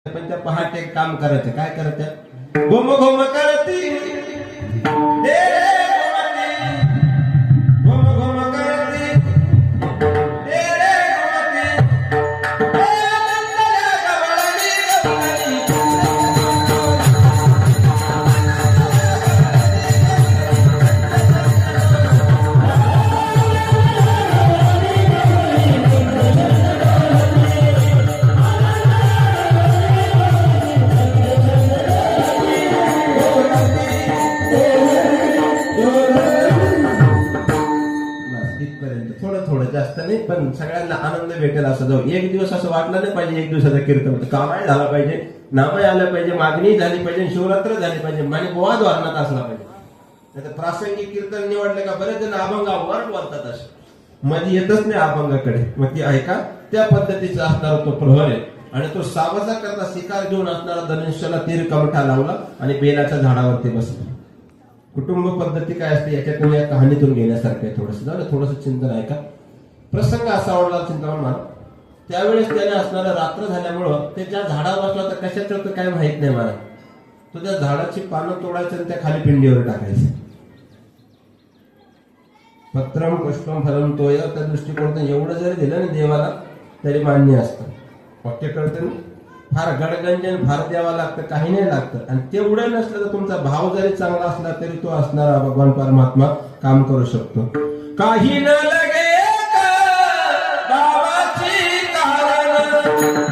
पण त्या पहाटे एक काम करायचं. काय करायचं? घुम घुम करती हे घुम घुम करती हे थोडं थोडं जास्त नाही, पण सगळ्यांना आनंद भेटेल असं जाऊ. एक दिवस असं वाटलं नाही पाहिजे एक दिवसाचं कीर्तन कामाही झाला पाहिजे, नामही आलं पाहिजे, मागणी झाली पाहिजे, शिवरात्र झाली पाहिजे, आणि बोवा धोरणात असला पाहिजे. नाही प्रासंगिक कीर्तन निवडले का बरेच जण अभंगावर बोलतात, असे मध्ये येतच नाही अभंगाकडे. मग ती ऐका त्या पद्धतीचा असणारा तो प्रहर आहे. आणि तो सावजा करता शिकार घेऊन असणारा धनुष्याला तीर कमठा लावला आणि बेलाच्या झाडावरती बसला. कुटुंब पद्धती काय असते याच्यातून या कहाणीतून घेण्यासारखं आहे. थोडंसं चिंतन ऐका. प्रसंग असा आवडला चिंतामण मला. त्यावेळेस त्याने असणारा रात्र झाल्यामुळं ते ज्या झाडावर बसला तर कशाचं होतं काय माहित नाही मला. तो त्या झाडाची पानं तोडायचं आणि त्या खाली पिंडीवर टाकायचं. पत्रम पुष्पम फलम तोय त्या दृष्टिकोनातून एवढं जरी दिलं ना देवाला तरी मान्य असतं. वाक्य कळतं फार गडगंजन फार द्यावा लागतं, काही नाही लागतं. आणि तेवढं नसलं तर तुमचा भाव जरी चांगला असला तरी तो असणारा भगवान परमात्मा काम करू शकतो. काही न लगे बाबाची कारण